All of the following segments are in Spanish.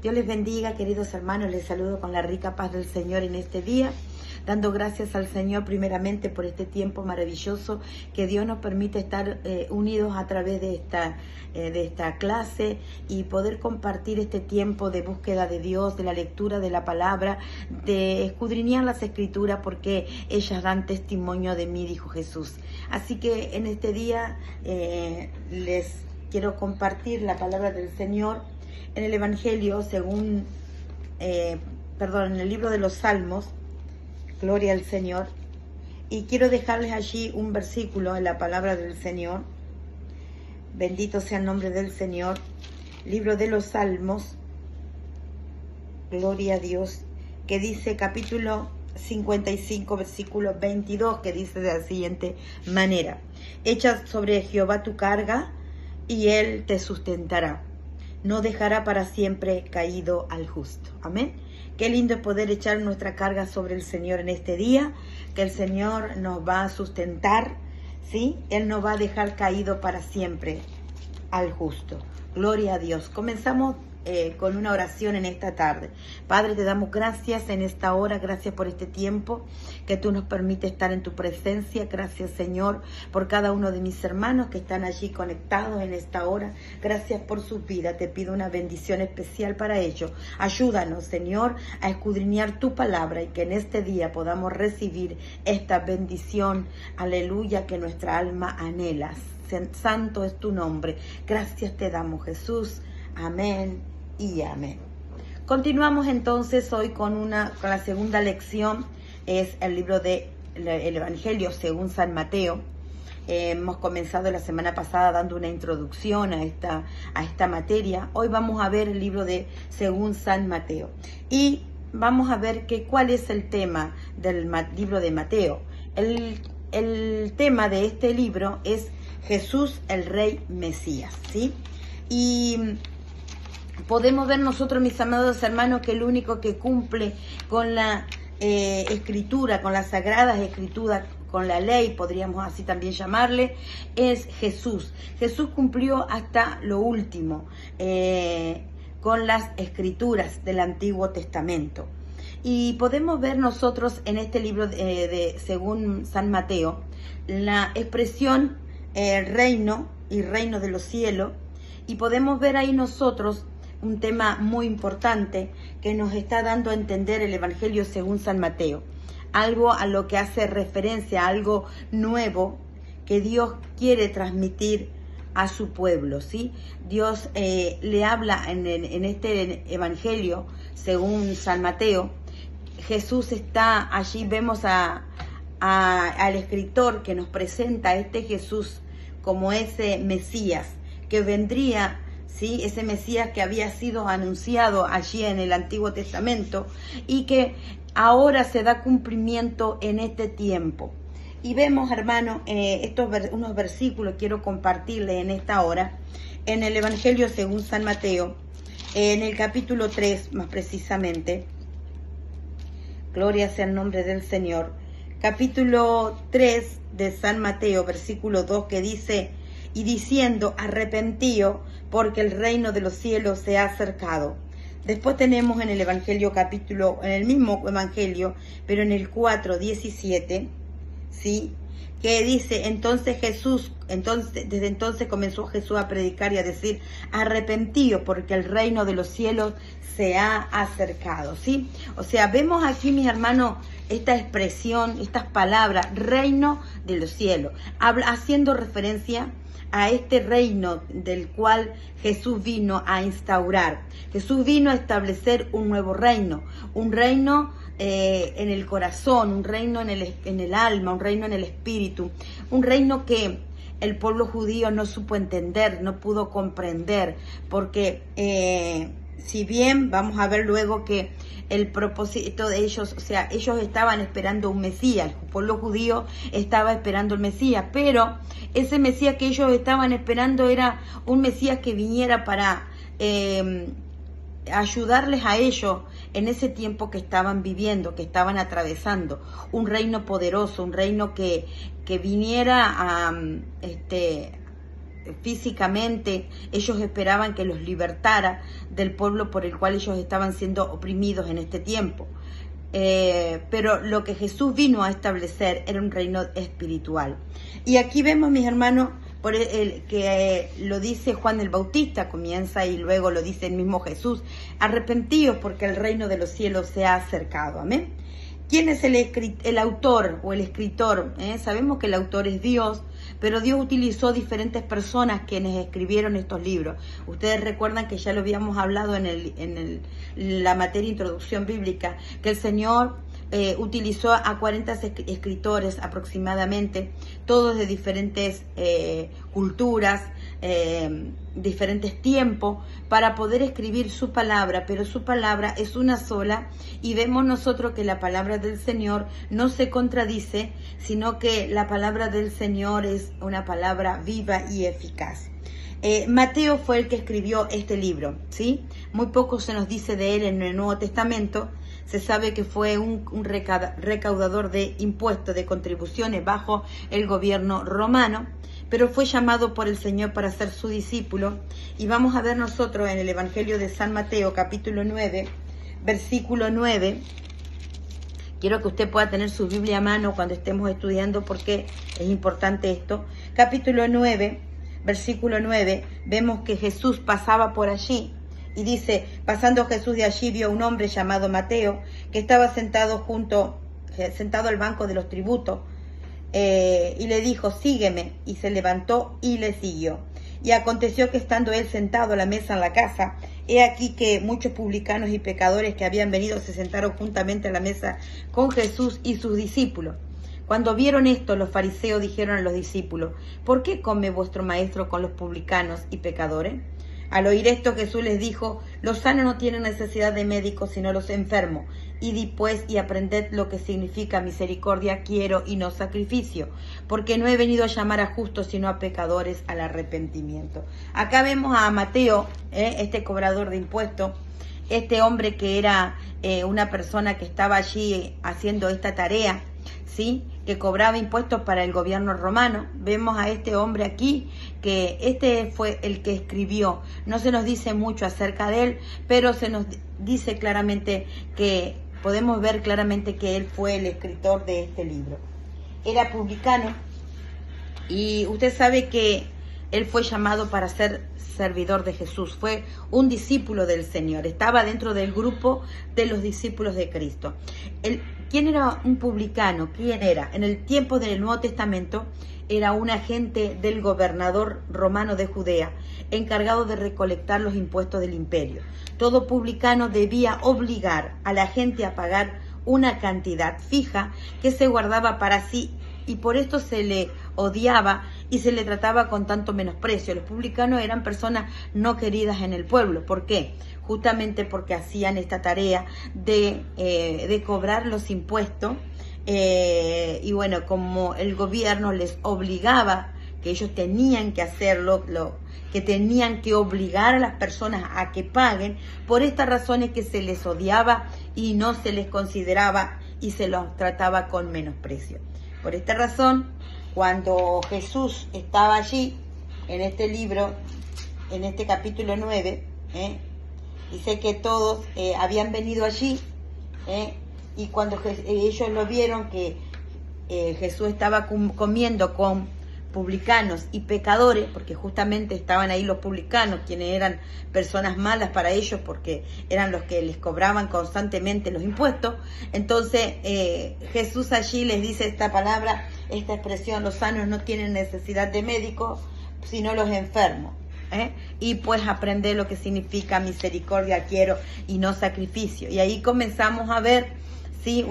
Dios les bendiga, queridos hermanos. Les saludo con la rica paz del Señor en este día, dando gracias al Señor primeramente por este tiempo maravilloso que Dios nos permite estar unidos a través de esta clase y poder compartir este tiempo de búsqueda de Dios, de la lectura de la palabra, de escudriñar las escrituras, porque ellas dan testimonio de mí, dijo Jesús. Así que en este día les quiero compartir la palabra del Señor en el Evangelio en el libro de los Salmos. Gloria al Señor. Y quiero dejarles allí un versículo en la palabra del Señor. Bendito sea el nombre del Señor. Libro de los Salmos. Gloria a Dios. Que dice capítulo 55, versículo 22, que dice de la siguiente manera: echa sobre Jehová tu carga y Él te sustentará. No dejará para siempre caído al justo. Amén. Qué lindo es poder echar nuestra carga sobre el Señor en este día, que el Señor nos va a sustentar, ¿sí? Él no va a dejar caído para siempre al justo. Gloria a Dios. Comenzamos con una oración en esta tarde. Padre, te damos gracias en esta hora, gracias por este tiempo que tú nos permites estar en tu presencia. Gracias, Señor, por cada uno de mis hermanos que están allí conectados en esta hora. Gracias por su vida. Te pido una bendición especial para ellos. Ayúdanos, Señor, a escudriñar tu palabra y que en este día podamos recibir esta bendición, aleluya, que nuestra alma anhela. Santo es tu nombre. Gracias te damos, Jesús. Amén y amén. Continuamos entonces hoy con la segunda lección. Es el libro del Evangelio según San Mateo. Hemos comenzado la semana pasada dando una introducción a esta materia. Hoy vamos a ver el libro de según San Mateo. Y vamos a ver cuál es el tema del libro de Mateo. El tema de este libro es Jesús el Rey Mesías, ¿sí? Y podemos ver nosotros, mis amados hermanos, que el único que cumple con la escritura, con las sagradas escrituras, con la ley, podríamos así también llamarle, es Jesús. Jesús cumplió hasta lo último con las escrituras del Antiguo Testamento. Y podemos ver nosotros en este libro según San Mateo la expresión reino y reino de los cielos. Y podemos ver ahí nosotros un tema muy importante que nos está dando a entender el Evangelio según San Mateo. Algo a lo que hace referencia, algo nuevo que Dios quiere transmitir a su pueblo, ¿sí? Dios le habla en este Evangelio según San Mateo. Jesús está allí, vemos al escritor que nos presenta a este Jesús como ese Mesías que vendría, ¿sí? Ese Mesías que había sido anunciado allí en el Antiguo Testamento y que ahora se da cumplimiento en este tiempo. Y vemos, hermano, unos versículos quiero compartirles en esta hora, en el Evangelio según San Mateo, en el capítulo 3 más precisamente. Gloria sea el nombre del Señor. Capítulo 3 de San Mateo, versículo 2, que dice: y diciendo, arrepentíos, porque el reino de los cielos se ha acercado. Después tenemos en el Evangelio en el mismo Evangelio, pero en el 4:17, ¿sí? Que dice, desde entonces comenzó Jesús a predicar y a decir, arrepentíos, porque el reino de los cielos se ha acercado, ¿sí? O sea, vemos aquí, mis hermanos, esta expresión, estas palabras, reino de los cielos, haciendo referencia a este reino del cual Jesús vino a instaurar. Jesús vino a establecer un nuevo reino, un reino en el corazón, un reino en el alma, un reino en el espíritu, un reino que el pueblo judío no supo entender, no pudo comprender, porque si bien vamos a ver luego que el propósito de ellos, o sea, ellos estaban esperando un Mesías, el pueblo judío estaba esperando el Mesías, pero ese Mesías que ellos estaban esperando era un Mesías que viniera para ayudarles a ellos en ese tiempo que estaban viviendo, que estaban atravesando, un reino poderoso, un reino que viniera físicamente ellos esperaban que los libertara del pueblo por el cual ellos estaban siendo oprimidos en este tiempo. Pero lo que Jesús vino a establecer era un reino espiritual. Y aquí vemos, mis hermanos, por que lo dice Juan el Bautista, comienza y luego lo dice el mismo Jesús: arrepentíos porque el reino de los cielos se ha acercado. Amén. ¿Quién es el autor o el escritor? Sabemos que el autor es Dios, pero Dios utilizó diferentes personas quienes escribieron estos libros. Ustedes recuerdan que ya lo habíamos hablado en la materia introducción bíblica, que el Señor utilizó a 40 escritores aproximadamente, todos de diferentes culturas, diferentes tiempos, para poder escribir su palabra, pero su palabra es una sola, y vemos nosotros que la palabra del Señor no se contradice, sino que la palabra del Señor es una palabra viva y eficaz. Mateo fue el que escribió este libro, ¿sí? Muy poco se nos dice de él en el Nuevo Testamento. Se sabe que fue un recaudador de impuestos, de contribuciones bajo el gobierno romano, pero fue llamado por el Señor para ser su discípulo. Y vamos a ver nosotros en el Evangelio de San Mateo, capítulo 9, versículo 9. Quiero que usted pueda tener su Biblia a mano cuando estemos estudiando, porque es importante esto. Capítulo 9, versículo 9, vemos que Jesús pasaba por allí. Y dice: pasando Jesús de allí, vio a un hombre llamado Mateo, que estaba sentado al banco de los tributos, y le dijo: sígueme. Y se levantó y le siguió. Y aconteció que estando él sentado a la mesa en la casa, he aquí que muchos publicanos y pecadores que habían venido se sentaron juntamente a la mesa con Jesús y sus discípulos. Cuando vieron esto, los fariseos dijeron a los discípulos: ¿por qué come vuestro maestro con los publicanos y pecadores? Al oír esto, Jesús les dijo: los sanos no tienen necesidad de médicos, sino los enfermos. Id pues y aprended lo que significa misericordia quiero y no sacrificio, porque no he venido a llamar a justos, sino a pecadores al arrepentimiento. Acá vemos a Mateo, este cobrador de impuestos, este hombre que era una persona que estaba allí haciendo esta tarea, ¿sí?, que cobraba impuestos para el gobierno romano. Vemos a este hombre aquí, que este fue el que escribió. No se nos dice mucho acerca de él, pero se nos dice claramente que podemos ver claramente que él fue el escritor de este libro. Era publicano, y usted sabe que él fue llamado para ser servidor de Jesús, fue un discípulo del Señor, estaba dentro del grupo de los discípulos de Cristo. ¿Quién era un publicano? ¿Quién era? En el tiempo del Nuevo Testamento era un agente del gobernador romano de Judea, encargado de recolectar los impuestos del imperio. Todo publicano debía obligar a la gente a pagar una cantidad fija que se guardaba para sí, y por esto se le odiaba y se le trataba con tanto menosprecio. Los publicanos eran personas no queridas en el pueblo. ¿Por qué? Justamente porque hacían esta tarea de cobrar los impuestos, y bueno, como el gobierno les obligaba, que ellos tenían que hacerlo, que tenían que obligar a las personas a que paguen, por estas razones que se les odiaba y no se les consideraba y se los trataba con menosprecio. Por esta razón, cuando Jesús estaba allí, en este libro, en este capítulo 9, dice que todos habían venido allí, y cuando ellos lo vieron que Jesús estaba comiendo con publicanos y pecadores, porque justamente estaban ahí los publicanos, quienes eran personas malas para ellos, porque eran los que les cobraban constantemente los impuestos. Entonces Jesús allí les dice esta palabra, esta expresión: los sanos no tienen necesidad de médicos, sino los enfermos. Y pues aprender lo que significa misericordia quiero y no sacrificio. Y ahí comenzamos a ver, ¿sí?,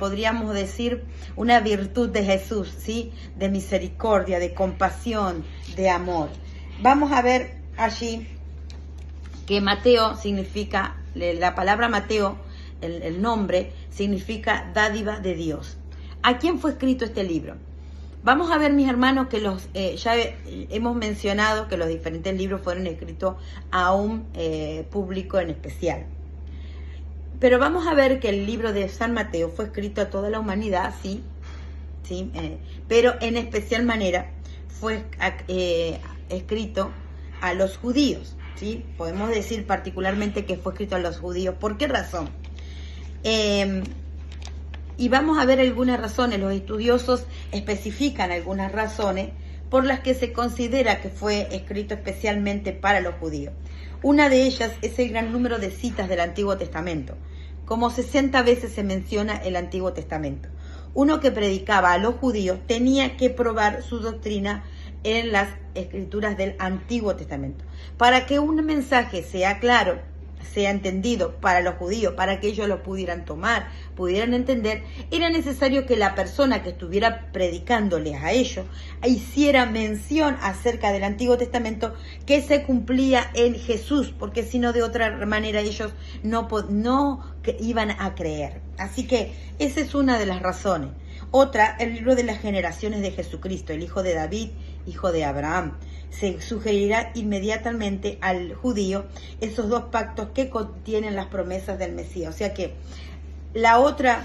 podríamos decir, una virtud de Jesús, ¿sí?, de misericordia, de compasión, de amor. Vamos a ver allí que Mateo significa, la palabra Mateo, el nombre, significa dádiva de Dios. ¿A quién fue escrito este libro? Vamos a ver, mis hermanos, que ya hemos mencionado que los diferentes libros fueron escritos a un público en especial. Pero vamos a ver que el libro de San Mateo fue escrito a toda la humanidad, sí, pero en especial manera fue escrito a los judíos, ¿sí? Podemos decir particularmente que fue escrito a los judíos. ¿Por qué razón? Y vamos a ver algunas razones. Los estudiosos especifican algunas razones por las que se considera que fue escrito especialmente para los judíos. Una de ellas es el gran número de citas del Antiguo Testamento. Como 60 veces se menciona el Antiguo Testamento. Uno que predicaba a los judíos tenía que probar su doctrina en las escrituras del Antiguo Testamento. Para que un mensaje sea claro, sea entendido para los judíos, para que ellos lo pudieran tomar, pudieran entender, era necesario que la persona que estuviera predicándoles a ellos hiciera mención acerca del Antiguo Testamento que se cumplía en Jesús, porque si no, de otra manera ellos no iban a creer. Así que esa es una de las razones. Otra, el libro de las generaciones de Jesucristo, el hijo de David, hijo de Abraham. Se sugerirá inmediatamente al judío esos dos pactos que contienen las promesas del Mesías. O sea que la otra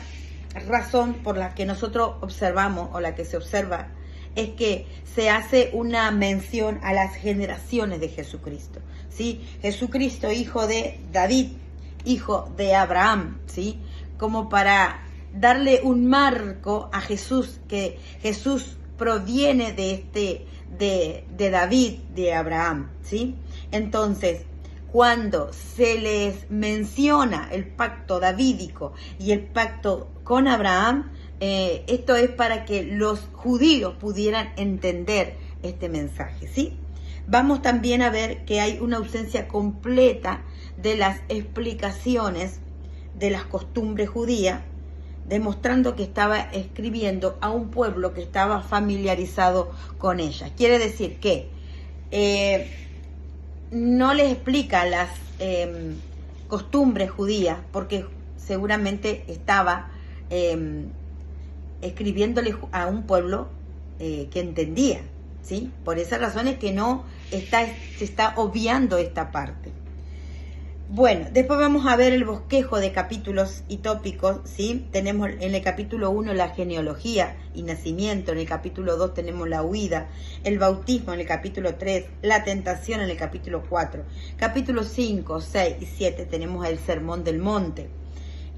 razón por la que nosotros observamos, o la que se observa, es que se hace una mención a las generaciones de Jesucristo, ¿sí? Jesucristo, hijo de David, hijo de Abraham, ¿sí? Como para darle un marco a Jesús, que Jesús proviene de David, de Abraham, ¿sí? Entonces, cuando se les menciona el pacto davídico y el pacto con Abraham, esto es para que los judíos pudieran entender este mensaje, ¿sí? Vamos también a ver que hay una ausencia completa de las explicaciones de las costumbres judías, demostrando que estaba escribiendo a un pueblo que estaba familiarizado con ellas. Quiere decir que no les explica las costumbres judías, porque seguramente estaba escribiéndole a un pueblo que entendía, ¿sí? Por esa razón es que se está obviando esta parte. Bueno, después vamos a ver el bosquejo de capítulos y tópicos, ¿sí? Tenemos en el capítulo 1 la genealogía y nacimiento, en el capítulo 2 tenemos la huida, el bautismo en el capítulo 3, la tentación en el capítulo 4, capítulo 5, 6 y 7 tenemos el sermón del monte,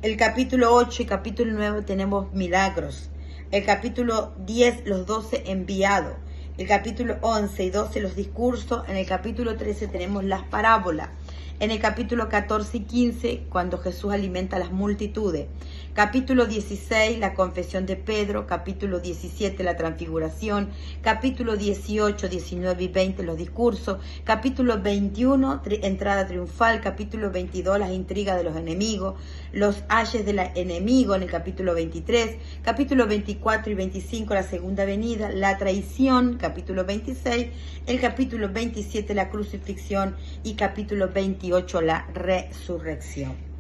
el capítulo 8 y capítulo 9 tenemos milagros, el capítulo 10 los 12 enviados, el capítulo 11 y 12 los discursos, en el capítulo 13 tenemos las parábolas, en el capítulo 14 y 15, cuando Jesús alimenta a las multitudes. Capítulo 16, la confesión de Pedro. Capítulo 17, la transfiguración. Capítulo 18, 19 y 20, los discursos. Capítulo 21, entrada triunfal. Capítulo 22, las intrigas de los enemigos. Los ayes del enemigo en el capítulo 23. Capítulo 24 y 25, la segunda venida. La traición, capítulo 26. El capítulo 27, la crucifixión. Y capítulo 28, la resurrección.